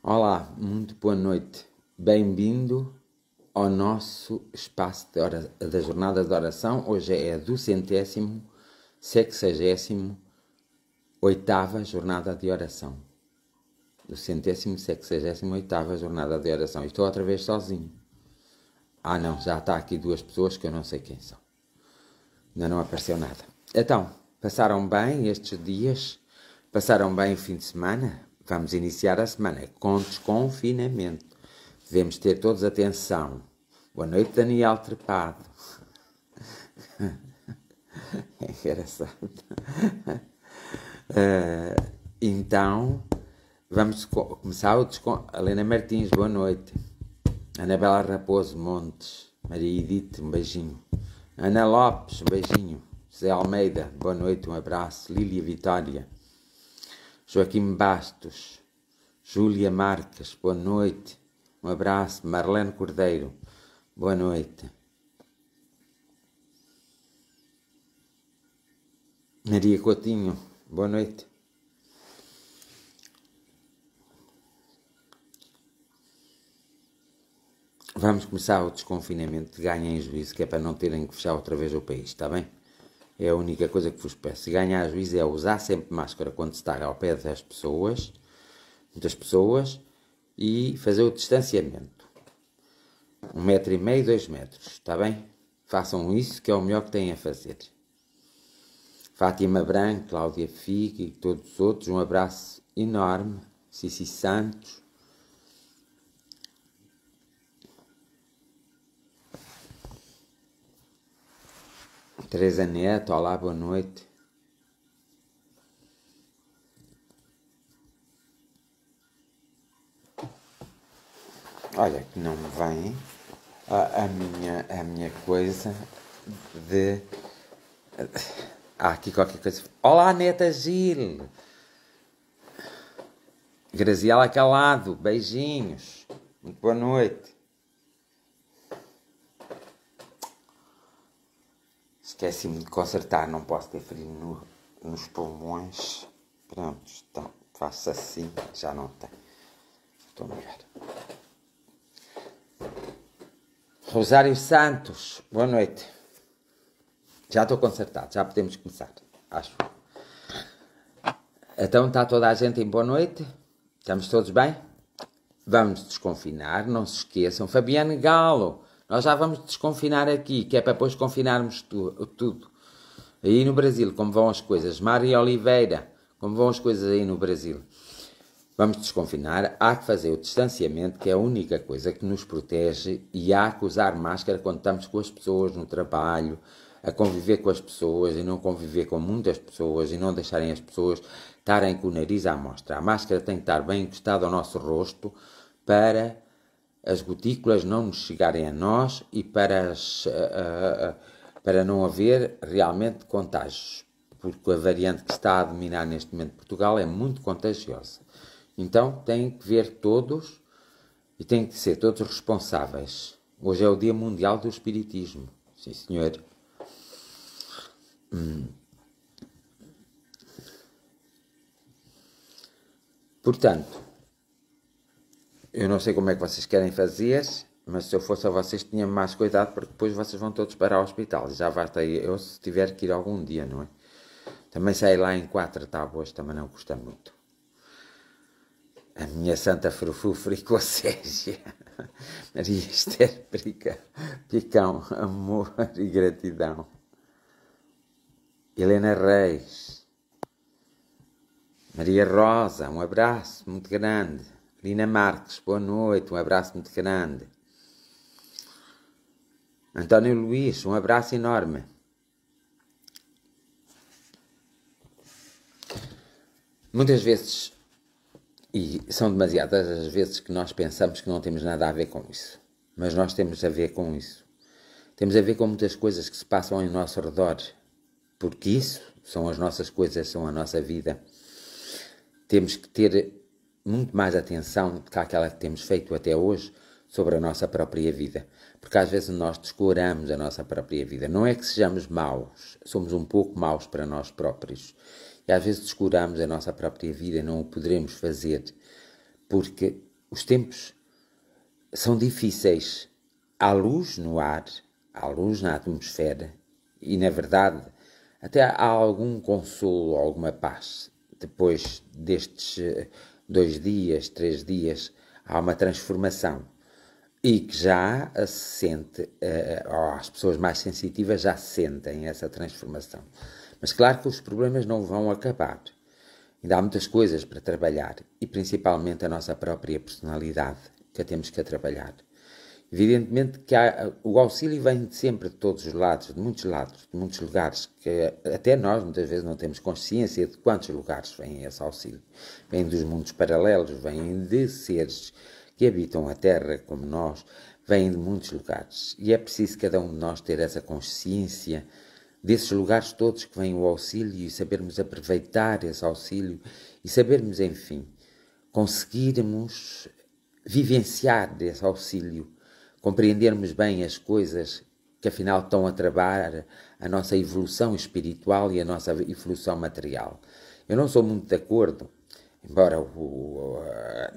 Olá, muito boa noite. Bem-vindo ao nosso espaço da jornada de oração. Hoje é do 168ª jornada de oração. Do 168ª jornada de oração. Estou outra vez sozinho. Ah não, já está aqui duas pessoas que eu não sei quem são. Ainda não apareceu nada. Então, passaram bem estes dias? Passaram bem o fim de semana? Vamos iniciar a semana com desconfinamento. Devemos ter todos atenção. Boa noite, Daniel Trepado. É engraçado. Então, vamos começar o desconfinamento. Helena Martins, boa noite. Anabela Raposo Montes. Maria Edith, um beijinho. Ana Lopes, um beijinho. José Almeida, boa noite, um abraço. Lília Vitória. Joaquim Bastos, Júlia Marques, boa noite, um abraço. Marlene Cordeiro, boa noite. Maria Coutinho, boa noite. Vamos começar o desconfinamento, ganhem juízo, que é para não terem que fechar outra vez o país, está bem? É a única coisa que vos peço. Se ganhar juízo é usar sempre máscara quando se está ao pé das pessoas, muitas pessoas, e fazer o distanciamento. 1,5 m, 2 metros, está bem? Façam isso, que é o melhor que têm a fazer. Fátima Branco, Cláudia Figue e todos os outros, um abraço enorme. Cici Santos. Teresa Neto, olá, boa noite. Olha que não me vem a minha coisa de... aqui qualquer coisa. Olá, Neta Gil. Graziela Calado, beijinhos. Muito boa noite. Esqueci-me de consertar, não posso ter frio nos pulmões. Pronto, então faço assim, já não tem. Estou melhor. Rosário Santos, boa noite. Já estou consertado, já podemos começar, acho. Então está toda a gente em boa noite? Estamos todos bem? Vamos desconfinar, não se esqueçam. Fabiano Galo, nós já vamos desconfinar aqui, que é para depois confinarmos tudo. Aí no Brasil, como vão as coisas. Maria Oliveira, como vão as coisas aí no Brasil. Vamos desconfinar, há que fazer o distanciamento, que é a única coisa que nos protege, e há que usar máscara quando estamos com as pessoas no trabalho, a conviver com as pessoas e não conviver com muitas pessoas e não deixarem as pessoas estarem com o nariz à mostra. A máscara tem que estar bem encostada ao nosso rosto para as gotículas não nos chegarem a nós e para não haver realmente contágios, porque a variante que está a dominar neste momento Portugal é muito contagiosa. Então têm que ver todos e têm que ser todos responsáveis. Hoje é o Dia Mundial do Espiritismo. Sim, senhor. Portanto, eu não sei como é que vocês querem fazer, mas se eu fosse a vocês tinha mais cuidado, porque depois vocês vão todos para o hospital. Já basta eu se tiver que ir algum dia, não é? Também sair lá em 4 tábuas também não custa muito. A minha santa Frufu Fricocégia, Maria Esther Picão, amor e gratidão. Helena Reis, Maria Rosa, um abraço muito grande. Lina Marques, boa noite, um abraço muito grande. António Luís, um abraço enorme. Muitas vezes, e são demasiadas as vezes que nós pensamos que não temos nada a ver com isso. Mas nós temos a ver com isso. Temos a ver com muitas coisas que se passam ao nosso redor. Porque isso são as nossas coisas, são a nossa vida. Temos que ter muito mais atenção do que aquela que temos feito até hoje sobre a nossa própria vida. Porque às vezes nós descuramos a nossa própria vida. Não é que sejamos maus, somos um pouco maus para nós próprios. E às vezes descuramos a nossa própria vida e não o poderemos fazer porque os tempos são difíceis. Há luz no ar, há luz na atmosfera e, na verdade, até há algum consolo, alguma paz. Depois destes 2 dias, 3 dias, há uma transformação e que já se sente, as pessoas mais sensitivas já sentem essa transformação. Mas claro que os problemas não vão acabar. Ainda há muitas coisas para trabalhar e principalmente a nossa própria personalidade que a temos que trabalhar. Evidentemente que o auxílio vem sempre de todos os lados, de muitos lugares, que até nós muitas vezes não temos consciência de quantos lugares vem esse auxílio. Vem dos mundos paralelos, vem de seres que habitam a Terra como nós, vem de muitos lugares. E é preciso cada um de nós ter essa consciência desses lugares todos que vem o auxílio e sabermos aproveitar esse auxílio e sabermos, enfim, conseguirmos vivenciar desse auxílio, compreendermos bem as coisas que afinal estão a travar a nossa evolução espiritual e a nossa evolução material. Eu não sou muito de acordo, embora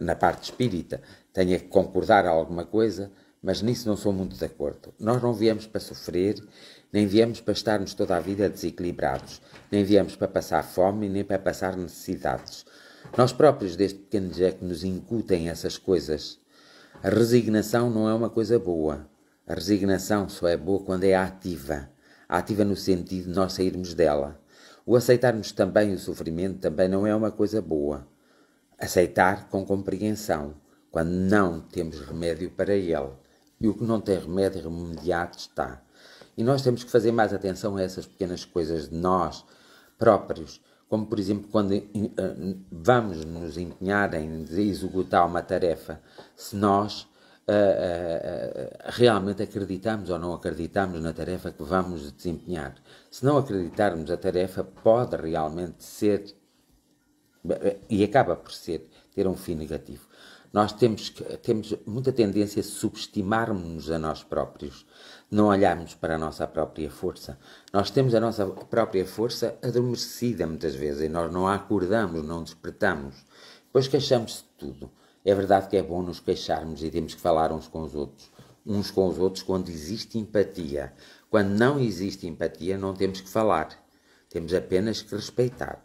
na parte espírita tenha que concordar a alguma coisa, mas nisso não sou muito de acordo. Nós não viemos para sofrer, nem viemos para estarmos toda a vida desequilibrados, nem viemos para passar fome, nem para passar necessidades. Nós próprios, desde pequenos, é que nos incutem essas coisas. A resignação não é uma coisa boa. A resignação só é boa quando é ativa. Ativa no sentido de nós sairmos dela. O aceitarmos também o sofrimento também não é uma coisa boa. Aceitar com compreensão, quando não temos remédio para ele. E o que não tem remédio, remediado está. E nós temos que fazer mais atenção a essas pequenas coisas de nós próprios, como, por exemplo, quando vamos nos empenhar em executar uma tarefa, se nós realmente acreditamos ou não acreditamos na tarefa que vamos desempenhar. Se não acreditarmos, a tarefa pode realmente ser, e acaba por ser, ter um fim negativo. Nós temos muita tendência a subestimarmos a nós próprios, não olharmos para a nossa própria força. Nós temos a nossa própria força adormecida muitas vezes e nós não a acordamos, não despertamos. Depois queixamos-se de tudo. É verdade que é bom nos queixarmos e temos que falar uns com os outros quando existe empatia. Quando não existe empatia não temos que falar, temos apenas que respeitar.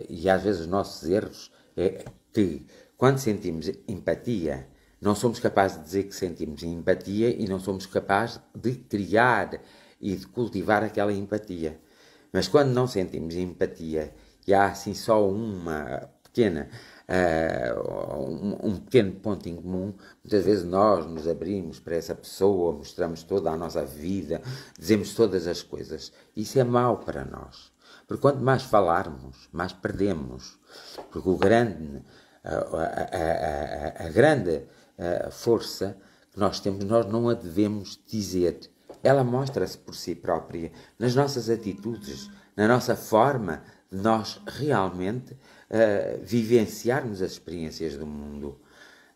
E às vezes os nossos erros é que quando sentimos empatia, não somos capazes de dizer que sentimos empatia e não somos capazes de criar e de cultivar aquela empatia. Mas quando não sentimos empatia e há assim só uma pequena, um pequeno ponto em comum, muitas vezes nós nos abrimos para essa pessoa, mostramos toda a nossa vida, dizemos todas as coisas. Isso é mau para nós. Porque quanto mais falarmos, mais perdemos. Porque a grande força que nós temos, nós não a devemos dizer. Ela mostra-se por si própria, nas nossas atitudes, na nossa forma de nós realmente vivenciarmos as experiências do mundo,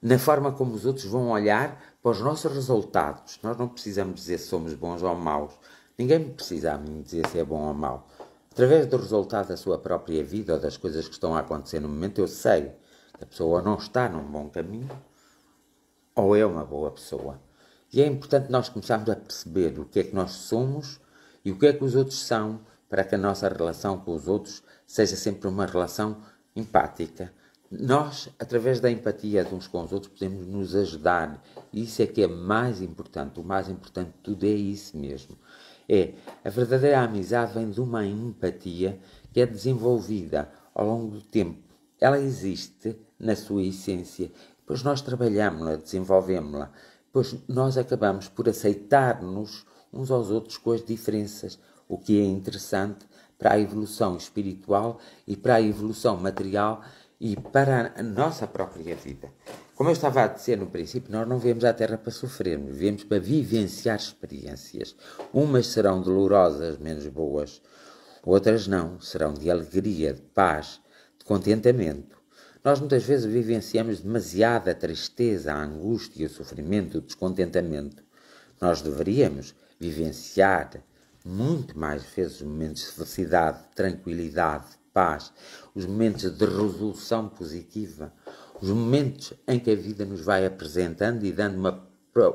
na forma como os outros vão olhar para os nossos resultados. Nós não precisamos dizer se somos bons ou maus. Ninguém precisa a mim dizer se é bom ou mau. Através do resultado da sua própria vida ou das coisas que estão a acontecer no momento, eu sei que a pessoa não está num bom caminho ou é uma boa pessoa. E é importante nós começarmos a perceber o que é que nós somos e o que é que os outros são para que a nossa relação com os outros seja sempre uma relação empática. Nós, através da empatia de uns com os outros, podemos nos ajudar. E isso é que é mais importante. O mais importante de tudo é isso mesmo. A verdadeira amizade vem de uma empatia que é desenvolvida ao longo do tempo. Ela existe na sua essência. Depois nós trabalhamos-la, desenvolvemos-la. Depois nós acabamos por aceitar-nos uns aos outros com as diferenças, o que é interessante para a evolução espiritual e para a evolução material e para a nossa própria vida. Como eu estava a dizer no princípio, nós não viemos à Terra para sofrermos, viemos para vivenciar experiências. Umas serão dolorosas, menos boas, outras não, serão de alegria, de paz, de contentamento. Nós muitas vezes vivenciamos demasiada tristeza, a angústia, o sofrimento, o descontentamento. Nós deveríamos vivenciar muito mais vezes os momentos de felicidade, de tranquilidade, de paz, os momentos de resolução positiva, os momentos em que a vida nos vai apresentando e dando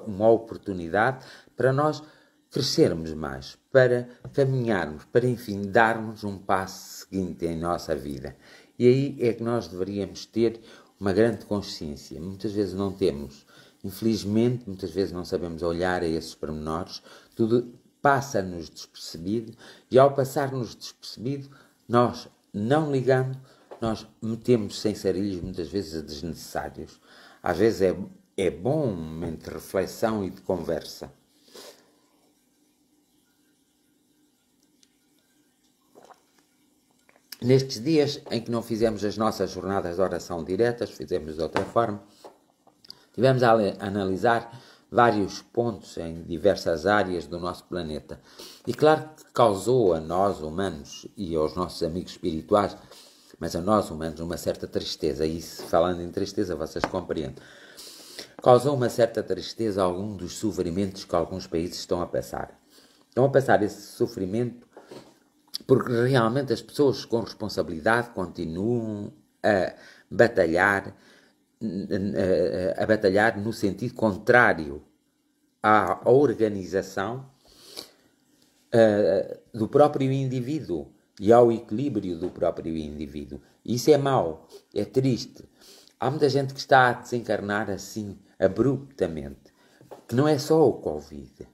uma oportunidade para nós crescermos mais, para caminharmos, para enfim darmos um passo seguinte em nossa vida. E aí é que nós deveríamos ter uma grande consciência. Muitas vezes não temos, infelizmente, muitas vezes não sabemos olhar a esses pormenores, tudo passa-nos despercebido, e ao passar-nos despercebido, nós não ligando, nós metemos sensarilhos muitas vezes desnecessários. Às vezes é bom um momento de reflexão e de conversa. Nestes dias em que não fizemos as nossas jornadas de oração diretas, fizemos de outra forma, tivemos a analisar vários pontos em diversas áreas do nosso planeta. E claro que causou a nós humanos e aos nossos amigos espirituais, mas a nós humanos, uma certa tristeza. E falando em tristeza, vocês compreendem. Causou uma certa tristeza algum dos sofrimentos que alguns países estão a passar. Estão a passar esse sofrimento porque realmente as pessoas com responsabilidade continuam a batalhar no sentido contrário à organização do próprio indivíduo e ao equilíbrio do próprio indivíduo. Isso é mau, é triste. Há muita gente que está a desencarnar assim, abruptamente, que não é só o Covid,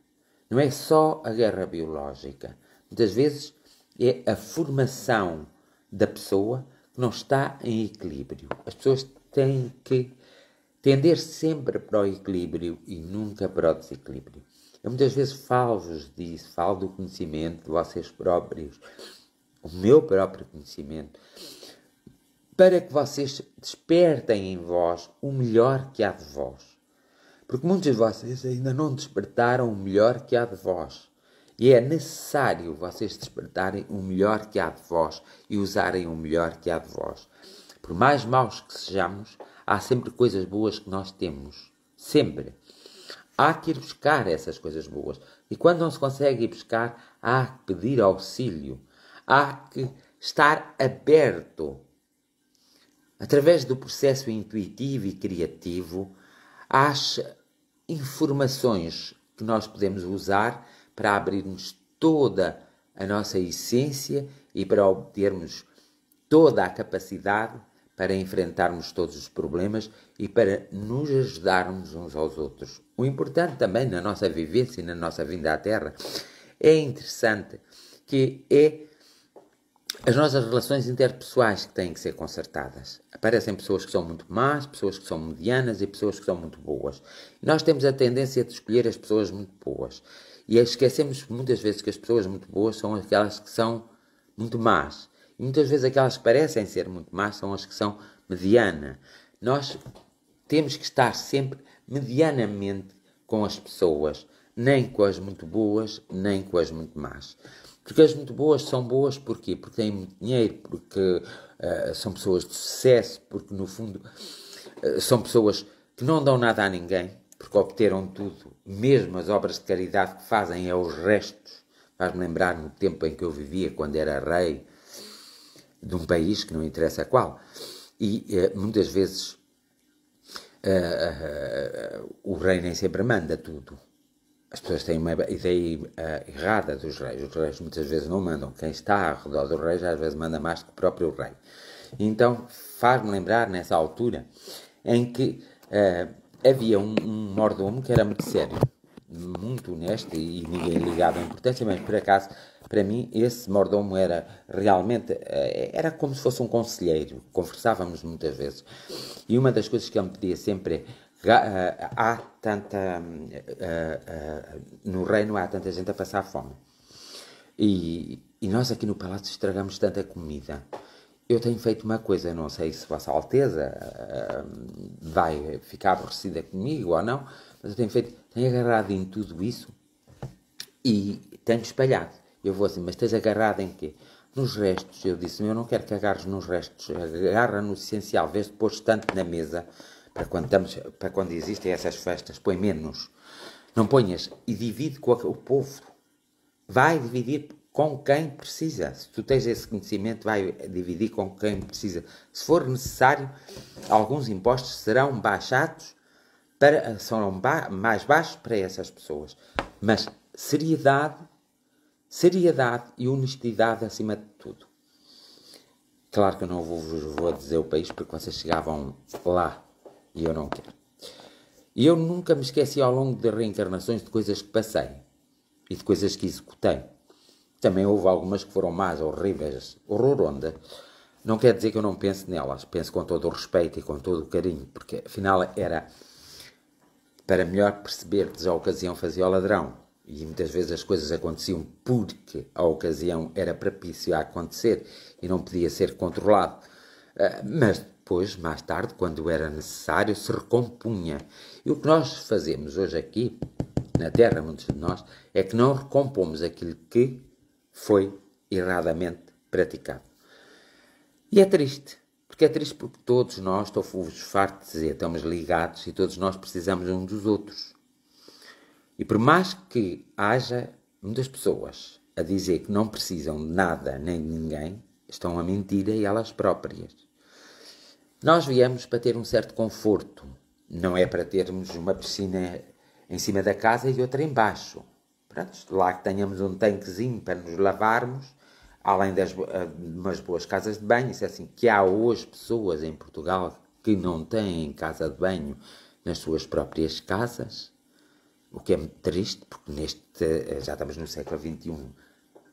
não é só a guerra biológica. Muitas vezes é a formação da pessoa que não está em equilíbrio. As pessoas têm que tender sempre para o equilíbrio e nunca para o desequilíbrio. Eu muitas vezes falo-vos disso, falo do conhecimento de vocês próprios, o meu próprio conhecimento, para que vocês despertem em vós o melhor que há de vós. Porque muitos de vocês ainda não despertaram o melhor que há de vós. E é necessário vocês despertarem o melhor que há de vós e usarem o melhor que há de vós. Por mais maus que sejamos, há sempre coisas boas que nós temos. Sempre. Há que ir buscar essas coisas boas. E quando não se consegue ir buscar, há que pedir auxílio. Há que estar aberto. Através do processo intuitivo e criativo, às informações que nós podemos usar para abrirmos toda a nossa essência e para obtermos toda a capacidade para enfrentarmos todos os problemas e para nos ajudarmos uns aos outros. O importante também na nossa vivência e na nossa vinda à Terra é interessante que é as nossas relações interpessoais que têm que ser consertadas. Aparecem pessoas que são muito más, pessoas que são medianas e pessoas que são muito boas. E nós temos a tendência de escolher as pessoas muito boas. E esquecemos muitas vezes que as pessoas muito boas são aquelas que são muito más. E muitas vezes aquelas que parecem ser muito más são as que são medianas. Nós temos que estar sempre medianamente com as pessoas. Nem com as muito boas, nem com as muito más. Porque as muito boas são boas porquê? Porque têm muito dinheiro, porque são pessoas de sucesso, porque no fundo são pessoas que não dão nada a ninguém, porque obteram tudo. Mesmo as obras de caridade que fazem é os restos. Faz-me lembrar no tempo em que eu vivia, quando era rei de um país, que não interessa qual. E muitas vezes o rei nem sempre manda tudo. As pessoas têm uma ideia errada dos reis. Os reis muitas vezes não mandam. Quem está ao redor do rei às vezes manda mais que o próprio rei. Então faz-me lembrar nessa altura em que havia um mordomo que era muito sério, muito honesto e ninguém ligava a importância, mas por acaso, para mim, esse mordomo era realmente, era como se fosse um conselheiro. Conversávamos muitas vezes. E uma das coisas que ele me pedia sempre é: há tanta no reino há tanta gente a passar fome e nós aqui no palácio estragamos tanta comida. Eu tenho feito uma coisa, não sei se Vossa Alteza vai ficar aborrecida comigo ou não, mas eu tenho agarrado em tudo isso e tenho espalhado. Eu vou assim: mas tens agarrado em quê? Nos restos. Eu disse: eu não quero que agarres nos restos, agarra no essencial. Vês de pôr tanto na mesa para quando existem essas festas, põe menos. Não ponhas e divide com o povo. Vai dividir com quem precisa. Se tu tens esse conhecimento, vai dividir com quem precisa. Se for necessário, alguns impostos serão baixados, serão mais baixos para essas pessoas. Mas seriedade e honestidade acima de tudo. Claro que eu não vou dizer o país porque vocês chegavam lá e eu não quero. E eu nunca me esqueci ao longo de reencarnações de coisas que passei e de coisas que executei. Também houve algumas que foram más, horríveis, horroronda. Não quer dizer que eu não pense nelas, penso com todo o respeito e com todo o carinho, porque afinal era para melhor perceber que a ocasião fazia o ladrão. E muitas vezes as coisas aconteciam porque a ocasião era propício a acontecer e não podia ser controlado. Mas depois, mais tarde, quando era necessário, se recompunha. E o que nós fazemos hoje aqui, na Terra, muitos de nós, é que não recompomos aquilo que foi erradamente praticado. E é triste, porque todos nós, estou farto de dizer, estamos ligados e todos nós precisamos uns dos outros. E por mais que haja muitas pessoas a dizer que não precisam de nada nem de ninguém, estão a mentir a elas próprias. Nós viemos para ter um certo conforto, não é para termos uma piscina em cima da casa e outra em baixo. Pronto, lá que tenhamos um tanquezinho para nos lavarmos, além de umas boas casas de banho. Isso é assim, que há hoje pessoas em Portugal que não têm casa de banho nas suas próprias casas, o que é muito triste, porque já estamos no século XXI,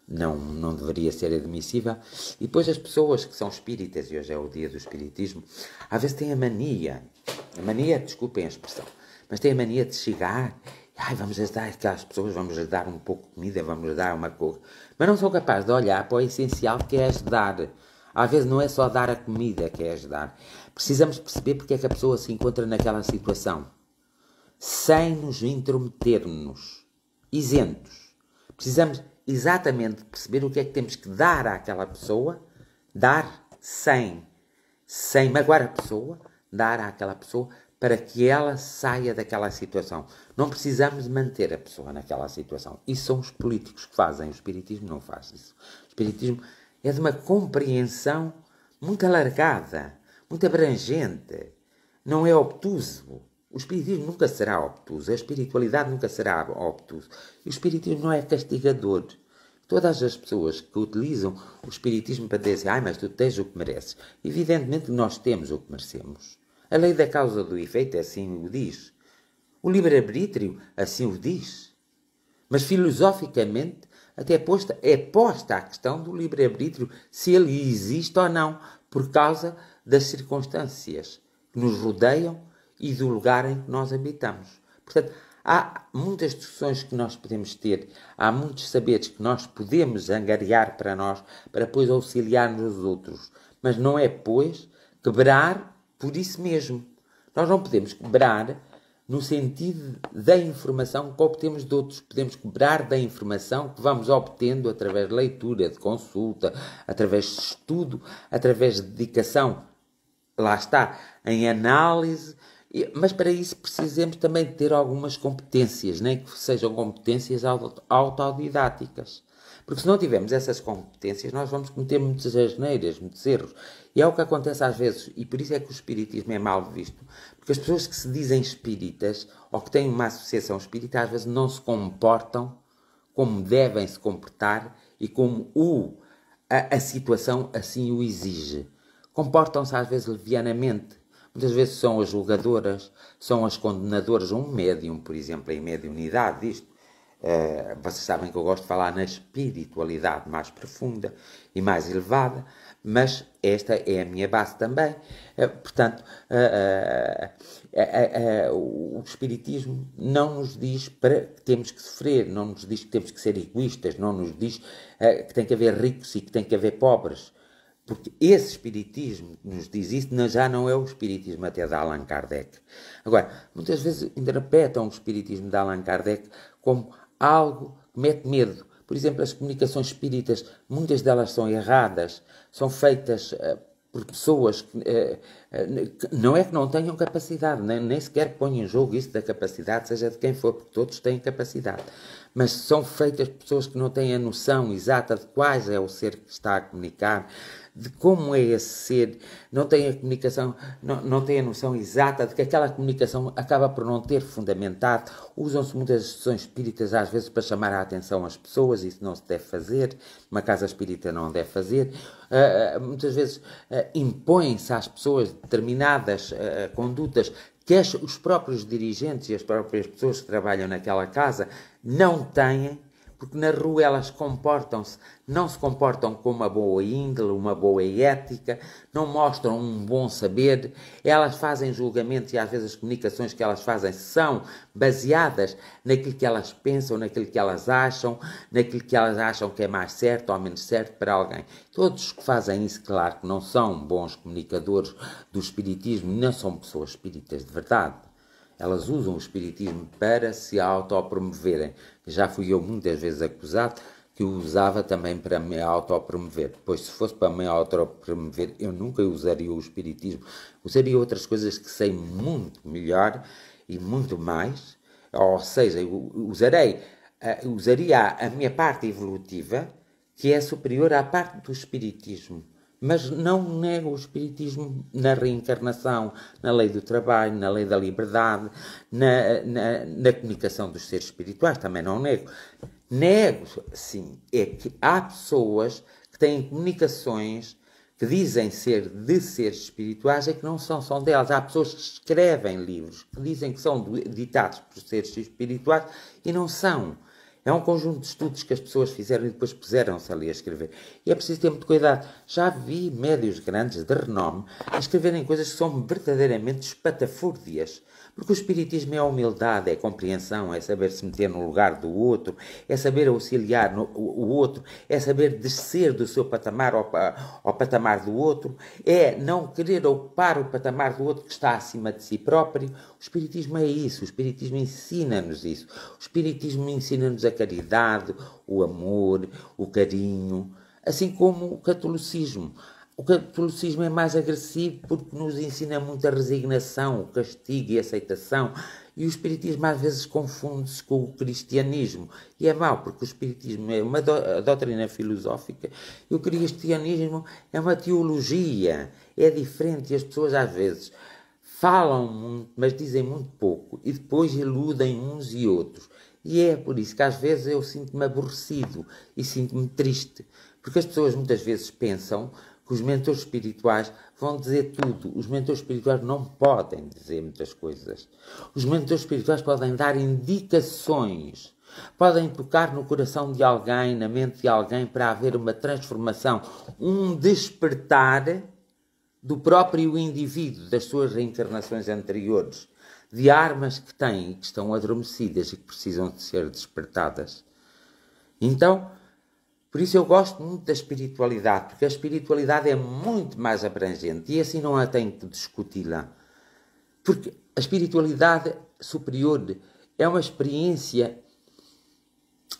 não deveria ser admissível. E depois as pessoas que são espíritas, e hoje é o dia do espiritismo, às vezes têm a mania, desculpem a expressão, mas têm a mania de chegar, vamos ajudar aquelas pessoas, vamos lhes dar um pouco de comida, vamos lhes dar uma coisa, mas não são capazes de olhar para o essencial que é ajudar. Às vezes não é só dar a comida que é ajudar. Precisamos perceber porque é que a pessoa se encontra naquela situação, sem nos intrometermos, isentos. Precisamos exatamente perceber o que é que temos que dar àquela pessoa, dar sem magoar a pessoa, dar àquela pessoa para que ela saia daquela situação. Não precisamos de manter a pessoa naquela situação. Isso são os políticos que fazem. O espiritismo não faz isso. O espiritismo é de uma compreensão muito alargada, muito abrangente. Não é obtuso. O espiritismo nunca será obtuso. A espiritualidade nunca será obtuso. E o espiritismo não é castigador. Todas as pessoas que utilizam o espiritismo para dizer mas tu tens o que mereces. Evidentemente nós temos o que merecemos. A lei da causa e do efeito assim o diz. O livre-arbítrio assim o diz. Mas filosoficamente até é posta a questão do livre-arbítrio, se ele existe ou não, por causa das circunstâncias que nos rodeiam e do lugar em que nós habitamos. Portanto, há muitas discussões que nós podemos ter, há muitos saberes que nós podemos angariar para nós, para depois auxiliar-nos os outros. Mas não é, pois, quebrar por isso mesmo. Nós não podemos quebrar no sentido da informação que obtemos de outros. Podemos quebrar da informação que vamos obtendo através de leitura, de consulta, através de estudo, através de dedicação. Lá está, em análise. Mas para isso precisamos também de ter algumas competências, nem que sejam competências autodidáticas. Porque se não tivermos essas competências, nós vamos cometer muitas asneiras, muitos erros. E é o que acontece às vezes, e por isso é que o espiritismo é mal visto. Porque as pessoas que se dizem espíritas, ou que têm uma associação espírita, às vezes não se comportam como devem se comportar e como a situação assim o exige. Comportam-se às vezes levianamente. Muitas vezes são as julgadoras, são as condenadoras. Um médium, por exemplo, em mediunidade disto. Vocês sabem que eu gosto de falar na espiritualidade mais profunda e mais elevada, mas esta é a minha base também. Portanto, o Espiritismo não nos diz que temos que sofrer, não nos diz que temos que ser egoístas, não nos diz que tem que haver ricos e que tem que haver pobres. Porque esse espiritismo que nos diz isso já não é o espiritismo até de Allan Kardec. Agora, muitas vezes interpretam o espiritismo de Allan Kardec como algo que mete medo. Por exemplo, as comunicações espíritas, muitas delas são erradas, são feitas por pessoas que não é que não tenham capacidade, nem sequer põem em jogo isso da capacidade, seja de quem for, porque todos têm capacidade. mas são feitas por pessoas que não têm a noção exata de quais é o ser que está a comunicar, de como é esse ser, não têm a comunicação, não têm a noção exata de que aquela comunicação acaba por não ter fundamentado. Usam-se muitas sessões espíritas às vezes para chamar a atenção às pessoas, isso não se deve fazer, uma casa espírita não deve fazer. Muitas vezes impõem-se às pessoas determinadas condutas que os próprios dirigentes e as próprias pessoas que trabalham naquela casa não têm, porque na rua elas comportam-se, não se comportam com uma boa índole, uma boa ética, não mostram um bom saber, elas fazem julgamentos e às vezes as comunicações que elas fazem são baseadas naquilo que elas pensam, naquilo que elas acham que é mais certo ou menos certo para alguém. Todos os que fazem isso, claro que não são bons comunicadores do espiritismo, não são pessoas espíritas de verdade. Elas usam o espiritismo para se autopromoverem. Já fui eu muitas vezes acusado que o usava também para me autopromover. Pois se fosse para me autopromover, eu nunca usaria o espiritismo. Usaria outras coisas que sei muito melhor e muito mais. Ou seja, usaria a minha parte evolutiva, que é superior à parte do espiritismo. Mas não nego o espiritismo na reencarnação, na lei do trabalho, na lei da liberdade, na comunicação dos seres espirituais, também não nego. Nego, sim, é que há pessoas que têm comunicações que dizem ser de seres espirituais e que não são delas. Há pessoas que escrevem livros que dizem que são ditados por seres espirituais e não são. É um conjunto de estudos que as pessoas fizeram e depois puseram-se ali a escrever. E é preciso ter muito cuidado. Já vi médios grandes de renome a escreverem coisas que são verdadeiramente espatafúrdias. Porque o espiritismo é a humildade, é a compreensão, é saber se meter no lugar do outro, é saber auxiliar o outro, é saber descer do seu patamar ao patamar do outro, é não querer ocupar o patamar do outro que está acima de si próprio. O espiritismo é isso, o espiritismo ensina-nos isso. O espiritismo ensina-nos a caridade, o amor, o carinho, assim como o catolicismo. O catolicismo é mais agressivo porque nos ensina muita resignação, o castigo e a aceitação. E o espiritismo às vezes confunde-se com o cristianismo. E é mau, porque o espiritismo é uma doutrina filosófica e o cristianismo é uma teologia. É diferente e as pessoas às vezes falam muito, mas dizem muito pouco. E depois iludem uns e outros. E é por isso que às vezes eu sinto-me aborrecido e sinto-me triste. Porque as pessoas muitas vezes pensam que os mentores espirituais vão dizer tudo. Os mentores espirituais não podem dizer muitas coisas. Os mentores espirituais podem dar indicações, podem tocar no coração de alguém, na mente de alguém, para haver uma transformação, um despertar do próprio indivíduo, das suas reencarnações anteriores, de armas que têm e que estão adormecidas e que precisam de ser despertadas. Então, por isso eu gosto muito da espiritualidade, porque a espiritualidade é muito mais abrangente e assim não a tenho que discuti-la. Porque a espiritualidade superior é uma experiência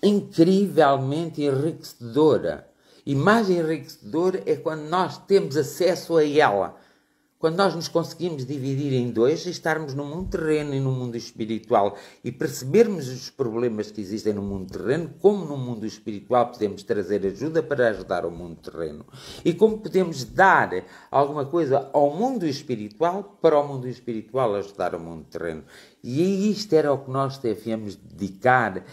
incrivelmente enriquecedora. E mais enriquecedora é quando nós temos acesso a ela. Quando nós nos conseguimos dividir em dois e estarmos no mundo terreno e no mundo espiritual e percebermos os problemas que existem no mundo terreno, como no mundo espiritual podemos trazer ajuda para ajudar o mundo terreno e como podemos dar alguma coisa ao mundo espiritual para o mundo espiritual ajudar o mundo terreno. E isto era o que nós devíamos dedicar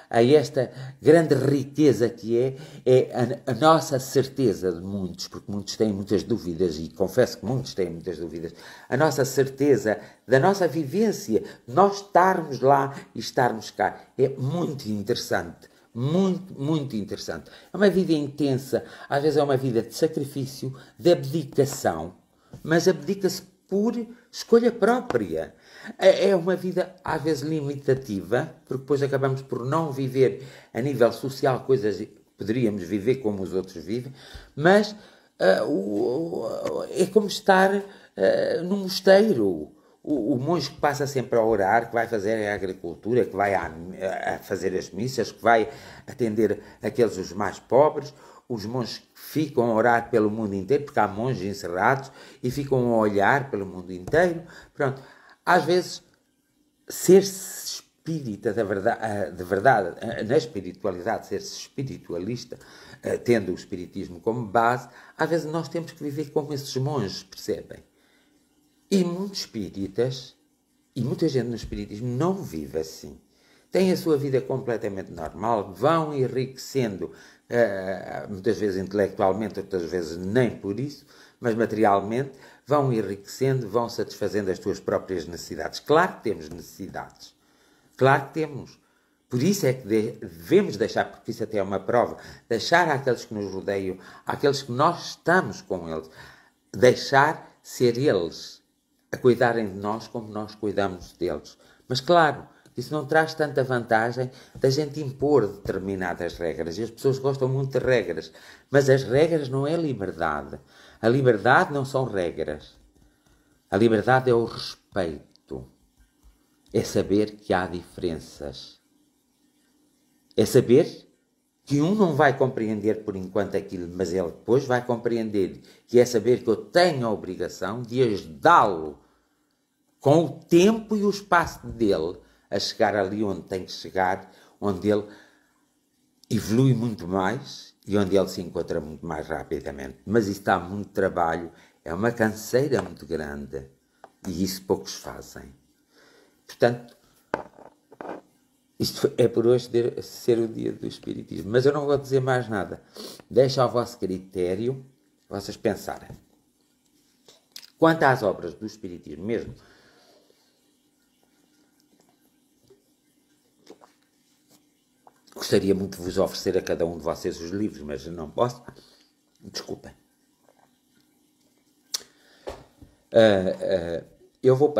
a esta grande riqueza que é a nossa certeza de muitos, porque muitos têm muitas dúvidas, e confesso que muitos têm muitas dúvidas, a nossa certeza da nossa vivência, nós estarmos lá e estarmos cá. É muito interessante, muito interessante. É uma vida intensa, às vezes é uma vida de sacrifício, de abdicação, mas abdica-se por escolha própria. É uma vida, às vezes, limitativa, porque depois acabamos por não viver a nível social coisas que poderíamos viver como os outros vivem, mas é como estar num mosteiro. O monge que passa sempre a orar, que vai fazer a agricultura, que vai a fazer as missas, que vai atender aqueles os mais pobres, os monges que ficam a orar pelo mundo inteiro, porque há monges encerrados e ficam a olhar pelo mundo inteiro. Pronto. Às vezes, ser espírita de verdade, na espiritualidade, ser-se espiritualista, tendo o espiritismo como base, às vezes nós temos que viver como esses monges, percebem? E muitos espíritas, e muita gente no espiritismo não vive assim. Têm a sua vida completamente normal, vão enriquecendo, muitas vezes intelectualmente, outras vezes nem por isso, mas materialmente, vão enriquecendo, vão satisfazendo as suas próprias necessidades. Claro que temos necessidades. Claro que temos. Por isso é que devemos deixar, porque isso até é uma prova, deixar àqueles que nos rodeiam, àqueles que nós estamos com eles, deixar ser eles a cuidarem de nós como nós cuidamos deles. Mas claro, isso não traz tanta vantagem da gente impor determinadas regras. E as pessoas gostam muito de regras. Mas as regras não é liberdade. A liberdade não são regras. A liberdade é o respeito. É saber que há diferenças. É saber que um não vai compreender por enquanto aquilo, mas ele depois vai compreender. Que é saber que eu tenho a obrigação de ajudá-lo com o tempo e o espaço dele a chegar ali onde tem que chegar, onde ele evolui muito mais e onde ele se encontra muito mais rapidamente. Mas isso dá muito trabalho, é uma canseira muito grande e isso poucos fazem. Portanto, isto é por hoje ser o dia do Espiritismo. Mas eu não vou dizer mais nada. Deixo ao vosso critério vocês pensarem. Quanto às obras do Espiritismo mesmo, gostaria muito de vos oferecer a cada um de vocês os livros, mas eu não posso. Desculpem. Eu vou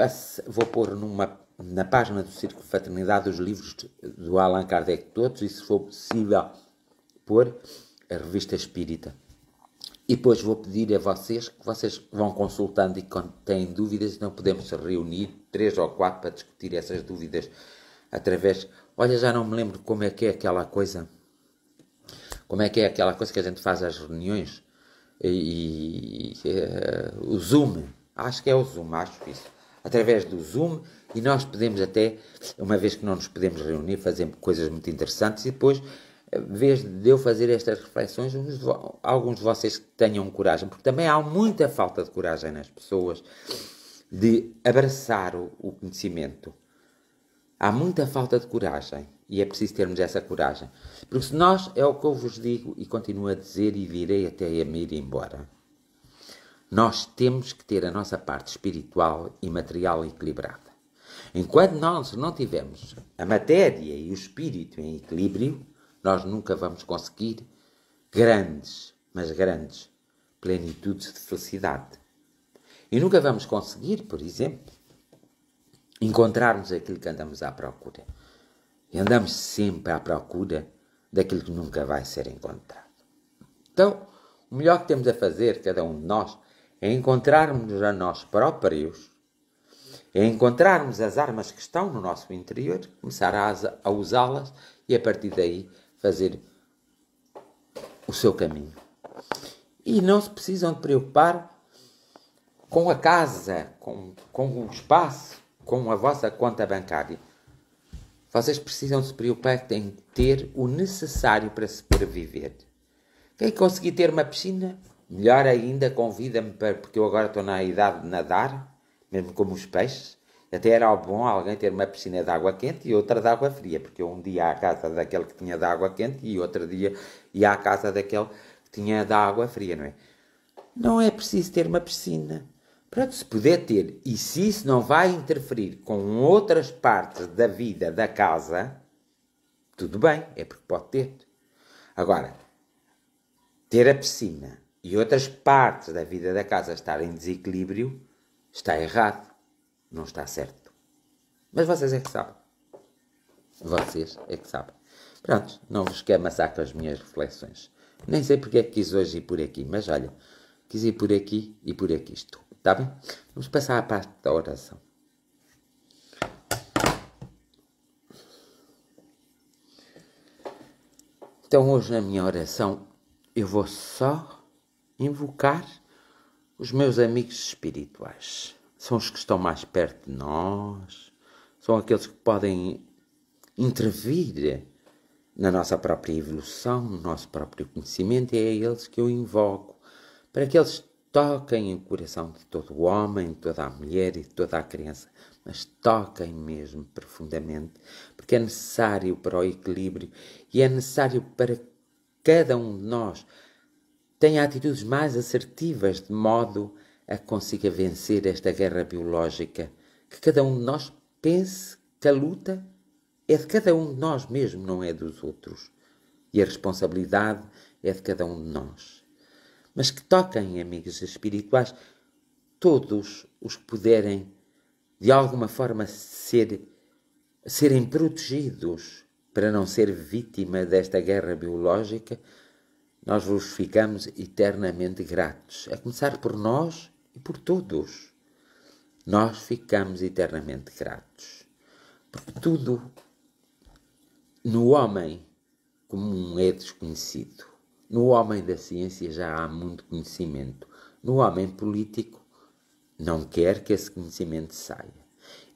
pôr na página do Círculo de Fraternidade os livros do Allan Kardec todos, e se for possível pôr a Revista Espírita. E depois vou pedir a vocês que vocês vão consultando e quando têm dúvidas não podemos reunir 3 ou 4 para discutir essas dúvidas através... Olha, já não me lembro como é que é aquela coisa. Como é que é aquela coisa que a gente faz às reuniões? O Zoom. Acho que é o Zoom, acho isso. Através do Zoom, e nós podemos até, uma vez que não nos podemos reunir, fazer coisas muito interessantes e depois, em vez de eu fazer estas reflexões, alguns de vocês que tenham coragem, porque também há muita falta de coragem nas pessoas de abraçar o conhecimento. Há muita falta de coragem e é preciso termos essa coragem. Porque se nós, é o que eu vos digo e continuo a dizer e direi até a me ir embora, nós temos que ter a nossa parte espiritual e material equilibrada. Enquanto nós não tivermos a matéria e o espírito em equilíbrio, nós nunca vamos conseguir grandes, mas grandes, plenitudes de felicidade. E nunca vamos conseguir, por exemplo, encontrarmos aquilo que andamos à procura. E andamos sempre à procura daquilo que nunca vai ser encontrado. Então, o melhor que temos a fazer, cada um de nós, é encontrarmos a nós próprios, é encontrarmos as armas que estão no nosso interior, começar a usá-las e a partir daí fazer o seu caminho. E não se precisam de preocupar com a casa, com o espaço, com a vossa conta bancária. Vocês precisam se preocupar em ter o necessário para sobreviver. Quem conseguir ter uma piscina, melhor ainda, convida-me porque eu agora estou na idade de nadar, mesmo como os peixes. Até era bom alguém ter uma piscina de água quente e outra de água fria, porque eu um dia ia à casa daquele que tinha de água quente e outro dia ia à casa daquele que tinha de água fria, não é? Não é preciso ter uma piscina. Pronto, se puder ter, e se isso não vai interferir com outras partes da vida da casa, tudo bem, é porque pode ter. Agora, ter a piscina e outras partes da vida da casa estarem em desequilíbrio, está errado, não está certo. Mas vocês é que sabem. Vocês é que sabem. Pronto, não vos quero amassar com as minhas reflexões. Nem sei porque é que quis hoje ir por aqui, mas olha, quis ir por aqui e por aqui estou. Está bem? Vamos passar à parte da oração. Então hoje na minha oração eu vou só invocar os meus amigos espirituais. São os que estão mais perto de nós, são aqueles que podem intervir na nossa própria evolução, no nosso próprio conhecimento, e é a eles que eu invoco, para que eles toquem o coração de todo o homem, de toda a mulher e de toda a criança, mas toquem mesmo profundamente, porque é necessário para o equilíbrio e é necessário para que cada um de nós tenha atitudes mais assertivas, de modo a que consiga vencer esta guerra biológica, que cada um de nós pense que a luta é de cada um de nós mesmo, não é dos outros. E a responsabilidade é de cada um de nós. Mas que toquem, amigos espirituais, todos os que puderem, de alguma forma, serem protegidos para não ser vítima desta guerra biológica, nós vos ficamos eternamente gratos. A começar por nós e por todos. Nós ficamos eternamente gratos. Porque tudo no homem comum é desconhecido. No homem da ciência já há muito conhecimento. No homem político não quer que esse conhecimento saia.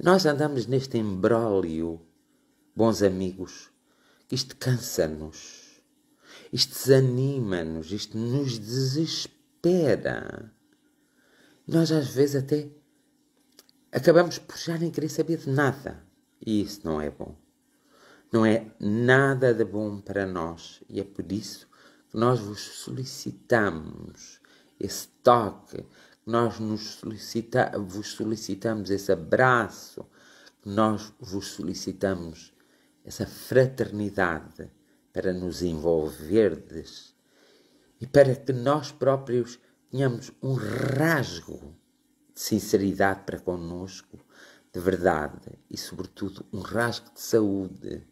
Nós andamos neste imbróglio, bons amigos, que isto cansa-nos, isto desanima-nos, isto nos desespera. Nós às vezes até acabamos por já nem querer saber de nada. E isso não é bom. Não é nada de bom para nós. E é por isso que nós vos solicitamos esse toque, que nós vos solicitamos esse abraço, que nós vos solicitamos essa fraternidade para nos envolverdes e para que nós próprios tenhamos um rasgo de sinceridade para connosco, de verdade e, sobretudo, um rasgo de saúde.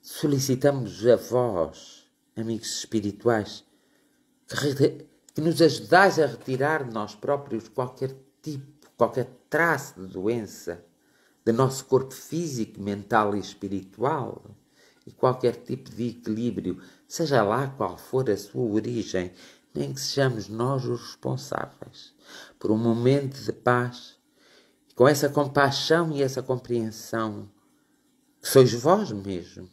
Solicitamos a vós, amigos espirituais, que nos ajudais a retirar de nós próprios qualquer traço de doença, do nosso corpo físico, mental e espiritual, e qualquer tipo de equilíbrio, seja lá qual for a sua origem, nem que sejamos nós os responsáveis por um momento de paz, e com essa compaixão e essa compreensão, que sois vós mesmo.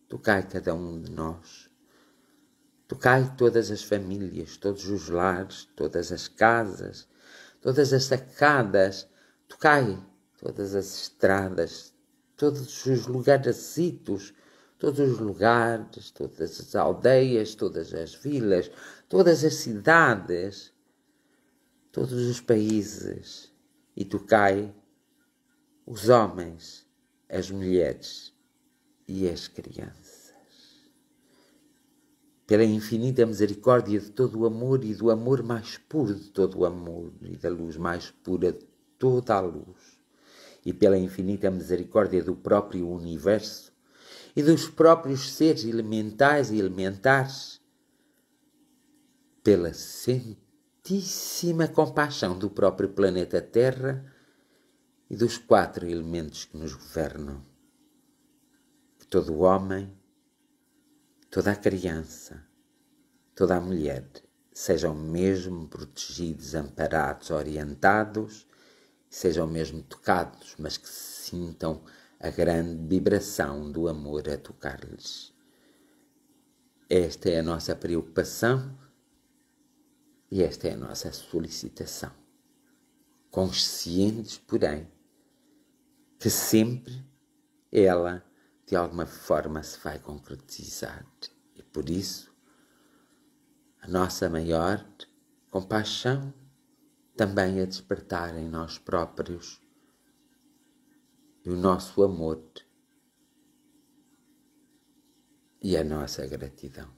Tocai cada um de nós. Tocai todas as famílias, todos os lares, todas as casas, todas as sacadas. Tocai todas as estradas, todos os lugarzitos, todos os lugares, todas as aldeias, todas as vilas, todas as cidades, todos os países. E tocai os homens, as mulheres e as crianças. Pela infinita misericórdia de todo o amor e do amor mais puro de todo o amor e da luz mais pura de toda a luz, e pela infinita misericórdia do próprio universo e dos próprios seres elementais e elementares, pela santíssima compaixão do próprio planeta Terra e dos 4 elementos que nos governam, que todo o homem, toda a criança, toda a mulher sejam mesmo protegidos, amparados, orientados, sejam mesmo tocados, mas que sintam a grande vibração do amor a tocar-lhes. Esta é a nossa preocupação e esta é a nossa solicitação. Conscientes, porém, que sempre ela de alguma forma se vai concretizar. E por isso, a nossa maior compaixão também é despertar em nós próprios o nosso amor e a nossa gratidão.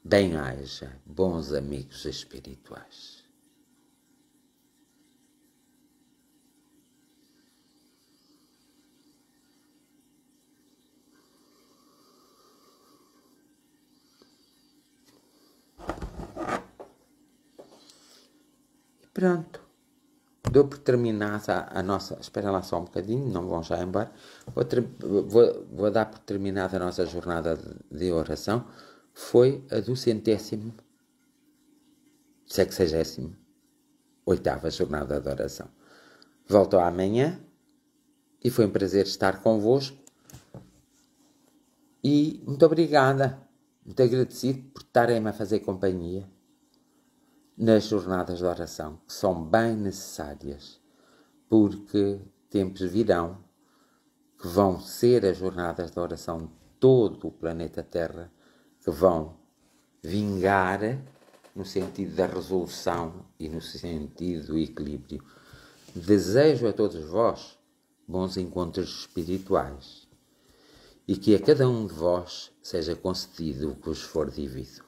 Bem-haja, bons amigos espirituais. Pronto, dou por terminada a nossa... Espera lá só um bocadinho, não vão já embora. Vou dar por terminada a nossa jornada de oração. Foi a do 168ª jornada de oração. Volto amanhã e foi um prazer estar convosco E muito obrigada, muito agradecido por estarem-me a fazer companhia nas jornadas de oração, que são bem necessárias, porque tempos virão que vão ser as jornadas de oração de todo o planeta Terra, que vão vingar no sentido da resolução e no sentido do equilíbrio. Desejo a todos vós bons encontros espirituais e que a cada um de vós seja concedido o que vos for devido.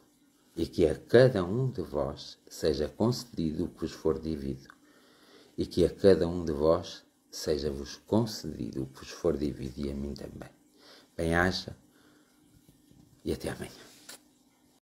E que a cada um de vós seja concedido o que vos for devido. E que a cada um de vós seja-vos concedido o que vos for devido, e a mim também. Bem-aja e até amanhã.